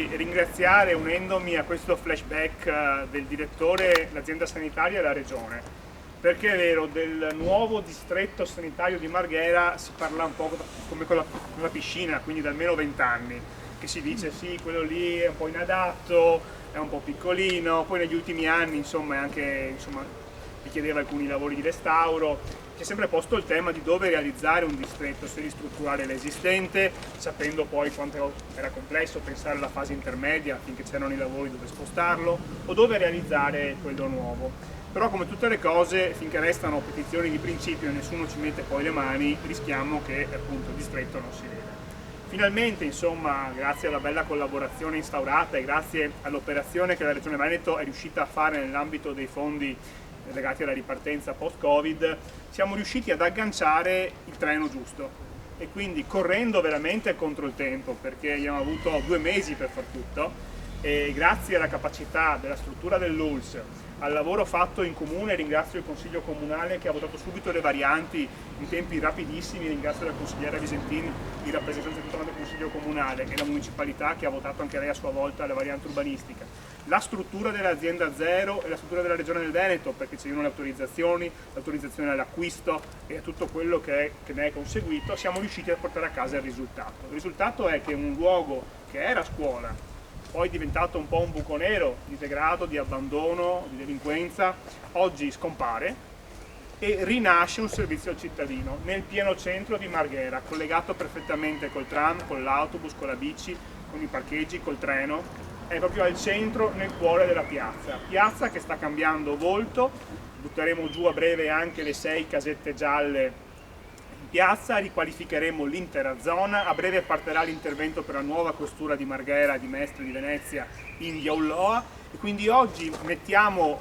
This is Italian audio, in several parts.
Ringraziare unendomi a questo flashback del direttore, l'azienda sanitaria e la regione, perché è vero, del nuovo distretto sanitario di Marghera si parla un po' come con la piscina, quindi da almeno 20 anni, che si dice sì, quello lì è un po' inadatto, è un po' piccolino, poi negli ultimi anni richiedeva alcuni lavori di restauro. Si è sempre posto il tema di dove realizzare un distretto, se ristrutturare l'esistente, sapendo poi quanto era complesso pensare alla fase intermedia finché c'erano i lavori dove spostarlo, o dove realizzare quello nuovo. Però come tutte le cose, finché restano petizioni di principio e nessuno ci mette poi le mani, rischiamo che appunto il distretto non si veda. Finalmente, insomma, grazie alla bella collaborazione instaurata e grazie all'operazione che la Regione Veneto è riuscita a fare nell'ambito dei fondi legati alla ripartenza post-Covid, siamo riusciti ad agganciare il treno giusto e quindi correndo veramente contro il tempo, perché abbiamo avuto 2 mesi per far tutto, e grazie alla capacità della struttura dell'ULSS, al lavoro fatto in comune, ringrazio il Consiglio Comunale che ha votato subito le varianti in tempi rapidissimi, ringrazio la consigliera Visentini, il rappresentante titolare del Consiglio Comunale, e la Municipalità che ha votato anche lei a sua volta la variante urbanistica, la struttura dell'azienda Zero e la struttura della Regione del Veneto, perché ci sono le autorizzazioni, l'autorizzazione all'acquisto e a tutto quello che ne è conseguito, siamo riusciti a portare a casa il risultato. Il risultato è che un luogo che era scuola, poi è diventato un po' un buco nero di degrado, di abbandono, di delinquenza, oggi scompare e rinasce un servizio al cittadino nel pieno centro di Marghera, collegato perfettamente col tram, con l'autobus, con la bici, con i parcheggi, col treno. È proprio al centro, nel cuore della piazza che sta cambiando volto. Butteremo giù a breve anche le 6 casette gialle in piazza, riqualificheremo l'intera zona, a breve partirà l'intervento per la nuova questura di Marghera, di Mestre, di Venezia in via Ulloa, e quindi oggi mettiamo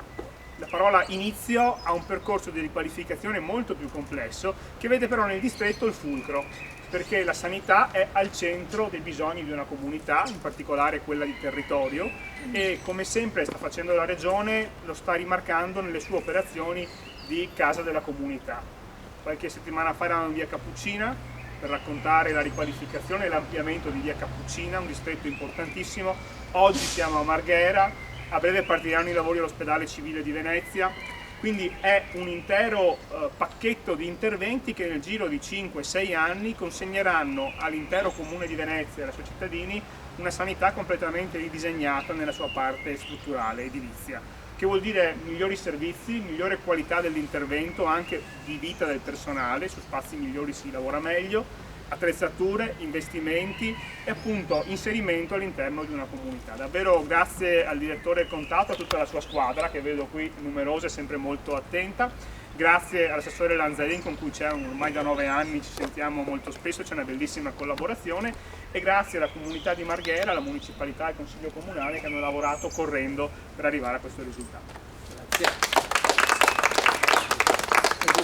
la parola inizio a un percorso di riqualificazione molto più complesso, che vede però nel distretto il fulcro, perché la sanità è al centro dei bisogni di una comunità, in particolare quella di territorio, e come sempre sta facendo la Regione lo sta rimarcando nelle sue operazioni di Casa della Comunità. Qualche settimana fa eravamo in via Cappuccina per raccontare la riqualificazione e l'ampliamento di via Cappuccina, un distretto importantissimo. Oggi siamo a Marghera, a breve partiranno i lavori all'ospedale civile di Venezia, quindi è un intero pacchetto di interventi che nel giro di 5-6 anni consegneranno all'intero comune di Venezia e ai suoi cittadini una sanità completamente ridisegnata nella sua parte strutturale edilizia, che vuol dire migliori servizi, migliore qualità dell'intervento, anche di vita del personale, su spazi migliori si lavora meglio, attrezzature, investimenti e appunto inserimento all'interno di una comunità. Davvero grazie al direttore Contato, a tutta la sua squadra che vedo qui numerosa e sempre molto attenta, grazie all'assessore Lanzarin con cui c'è ormai da 9 anni, ci sentiamo molto spesso, c'è una bellissima collaborazione, e grazie alla comunità di Marghera, alla municipalità e al Consiglio Comunale che hanno lavorato correndo per arrivare a questo risultato.